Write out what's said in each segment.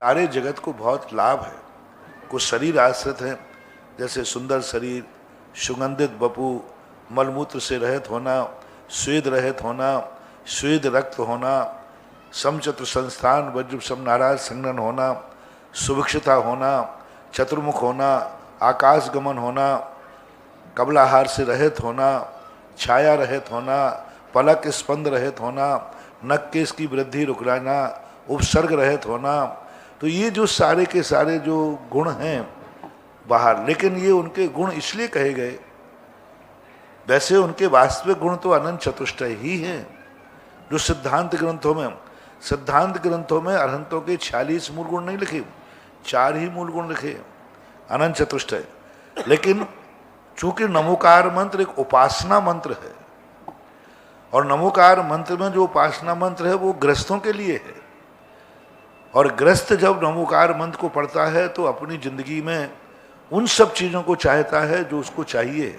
सारे जगत को बहुत लाभ है। कुछ शरीर आश्रित हैं, जैसे सुंदर शरीर, सुगंधित बपू, मलमूत्र से रहित होना, स्वेद रहित होना, स्वेद रक्त होना, समचतुर संस्थान वज्र सम नाराज संगन होना, सुभिक्षता होना, चतुर्मुख होना, आकाश गमन होना, कबलाहार से रहित होना, छाया रहित होना, पलक स्पंद रहित होना, नख केश की वृद्धि रुकना, उपसर्ग रहित होना। तो ये जो सारे के सारे जो गुण हैं बाहर, लेकिन ये उनके गुण इसलिए कहे गए, वैसे उनके वास्तविक गुण तो अनंत चतुष्टय ही हैं। जो सिद्धांत ग्रंथों में अरहंतों के 46 मूल गुण नहीं लिखे, 4 ही मूल गुण लिखे, अनंत चतुष्टय। लेकिन चूंकि नमोकार मंत्र एक उपासना मंत्र है, और नमोकार मंत्र में जो उपासना मंत्र है वो गृहस्थों के लिए है, और गृहस्थ जब नमोकार मंत्र को पढ़ता है तो अपनी जिंदगी में उन सब चीज़ों को चाहता है जो उसको चाहिए।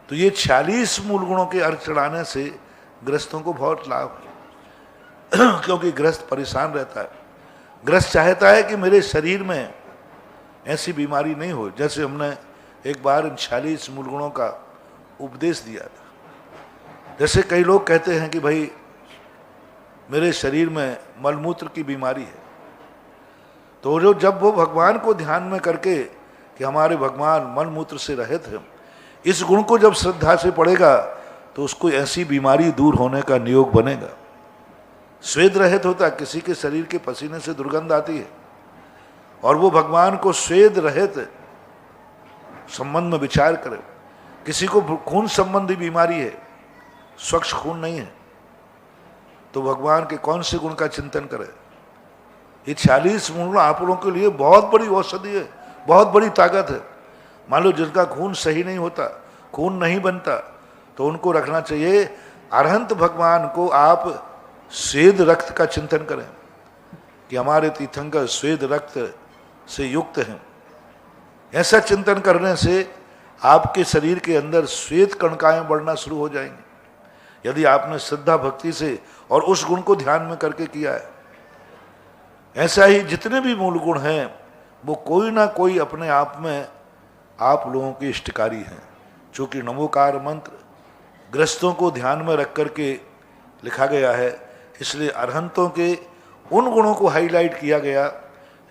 तो ये 46 मूल गुणों के अर्घ चढ़ाने से गृहस्थों को बहुत लाभ है क्योंकि गृहस्थ परेशान रहता है। गृहस्थ चाहता है कि मेरे शरीर में ऐसी बीमारी नहीं हो। जैसे हमने एक बार इन 46 मूल गुणों का उपदेश दिया था। जैसे कई लोग कहते हैं कि भाई मेरे शरीर में मलमूत्र की बीमारी है, तो जब वो भगवान को ध्यान में करके कि हमारे भगवान मलमूत्र से रहित हैं, इस गुण को जब श्रद्धा से पढ़ेगा तो उसको ऐसी बीमारी दूर होने का नियोग बनेगा। स्वेद रहित होता, किसी के शरीर के पसीने से दुर्गंध आती है, और वो भगवान को स्वेद रहित संबंध में विचार करे। किसी को खून संबंधी बीमारी है, स्वच्छ खून नहीं है, तो भगवान के कौन से गुण का चिंतन करे। ये 46 गुण आप लोगों के लिए बहुत बड़ी औषधि है, बहुत बड़ी ताकत है। मान लो जिनका खून सही नहीं होता, खून नहीं बनता, तो उनको रखना चाहिए। अरहंत भगवान को आप स्वेद रक्त का चिंतन करें कि हमारे तीर्थंकर स्वेद रक्त से युक्त हैं। ऐसा चिंतन करने से आपके शरीर के अंदर श्वेत कणकाएं बढ़ना शुरू हो जाएंगी, यदि आपने श्रद्धा भक्ति से और उस गुण को ध्यान में करके किया है। ऐसा ही जितने भी मूल गुण हैं वो कोई ना कोई अपने आप में आप लोगों के इष्टकारी हैं। चूँकि नमोकार मंत्र गृहस्थों को ध्यान में रख करके लिखा गया है, इसलिए अरहंतों के उन गुणों को हाईलाइट किया गया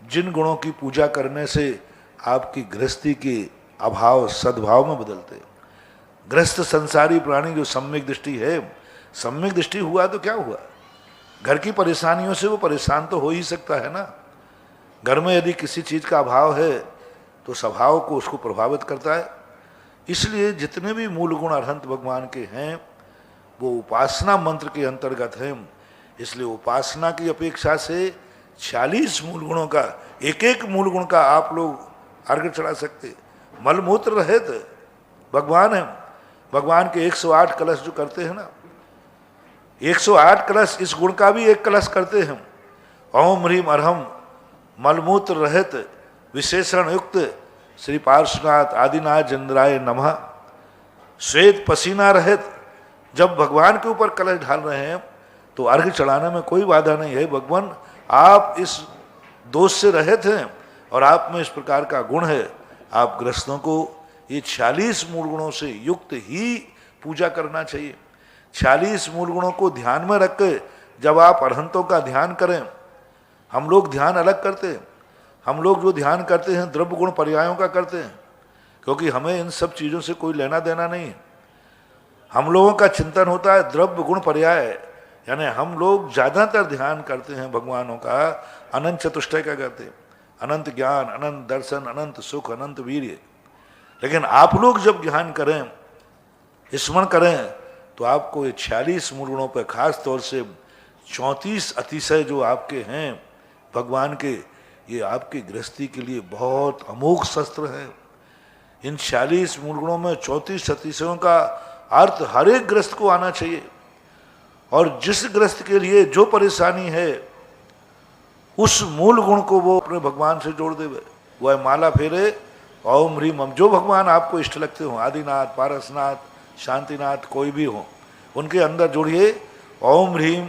जिन गुणों की पूजा करने से आपकी गृहस्थी के अभाव सद्भाव में बदलते। गृहस्थ संसारी प्राणी जो सम्यक दृष्टि है, सम्यक दृष्टि हुआ तो क्या हुआ, घर की परेशानियों से वो परेशान तो हो ही सकता है ना। घर में यदि किसी चीज़ का अभाव है तो स्वभाव को उसको प्रभावित करता है। इसलिए जितने भी मूल गुण अरहंत भगवान के हैं वो उपासना मंत्र के अंतर्गत हैं। इसलिए उपासना की अपेक्षा से 46 मूल गुणों का, एक एक मूल गुण का आप लोग अर्घ चढ़ा सकते। मलमूत्र रहित भगवान है, भगवान के 108 कलश जो करते हैं ना, 108 कलश, इस गुण का भी एक कलश करते हैं। ओम ह्रीम अरहम मलमूत्र रहित विशेषण युक्त श्री पार्श्वनाथ आदिनाथ चंद्राय नमः। श्वेत पसीना रहित जब भगवान के ऊपर कलश ढाल रहे हैं तो अर्घ चढ़ाने में कोई बाधा नहीं है। भगवान आप इस दोष से रहित हैं और आप में इस प्रकार का गुण है। आप गृहस्थों को ये 46 मूल गुणों से युक्त ही पूजा करना चाहिए। 46 मूल गुणों को ध्यान में रख के जब आप अरहंतों का ध्यान करें, हम लोग ध्यान अलग करते हैं। हम लोग जो ध्यान करते हैं द्रव्य गुण पर्यायों का करते हैं, क्योंकि हमें इन सब चीज़ों से कोई लेना देना नहीं है। हम लोगों का चिंतन होता है द्रव्य गुण पर्याय, यानी हम लोग ज़्यादातर ध्यान करते हैं भगवानों का अनंत चतुष्टय का करते हैं, अनंत ज्ञान, अनंत दर्शन, अनंत सुख, अनंत वीर्य। लेकिन आप लोग जब ध्यान करें, स्मरण करें, तो आपको ये 46 मूल गुणों पर खास तौर से 34 अतिशय जो आपके हैं भगवान के, ये आपकी गृहस्थी के लिए बहुत अमोघ शस्त्र हैं। इन 46 मूल गुणों में 34 अतिशयों का अर्थ हर एक गृहस्थ को आना चाहिए, और जिस गृहस्थ के लिए जो परेशानी है उस मूल गुण को वो अपने भगवान से जोड़ देवे। वह माला फेरे ओम ह्रीम, जो भगवान आपको इष्ट लगते हो, आदिनाथ, पारसनाथ, शांतिनाथ, कोई भी हो, उनके अंदर जोड़िए ओम ह्रीम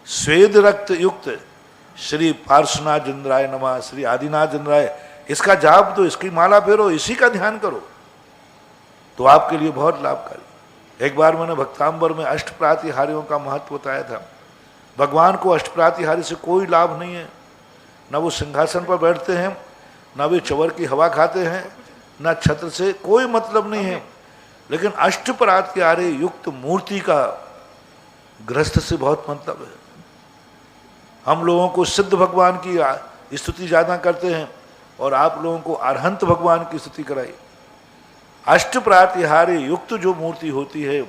स्वेद रक्त युक्त श्री पार्श्वनाथ जिंद्राय नमः, श्री आदिनाथ जिंद्राय, इसका जाप दो, इसकी माला फेरो, इसी का ध्यान करो तो आपके लिए बहुत लाभकारी। एक बार मैंने भक्तांबर में अष्ट प्रातिहारियों का महत्व बताया था। भगवान को अष्ट प्रातिहारी से कोई लाभ नहीं है, न वो सिंहासन पर बैठते हैं, न वे चवर की हवा खाते हैं, न छत्र से कोई मतलब नहीं है, लेकिन अष्ट प्रातिहारी युक्त मूर्ति का गृहस्थ से बहुत मतलब है। हम लोगों को सिद्ध भगवान की स्तुति ज़्यादा करते हैं और आप लोगों को अरहंत भगवान की स्तुति कराई। अष्ट प्रातिहारी युक्त जो मूर्ति होती है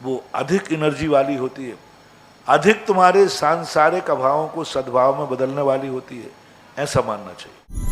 वो अधिक एनर्जी वाली होती है, अधिक तुम्हारे सांसारिक अभावों को सद्भाव में बदलने वाली होती है, ऐसा मानना चाहिए।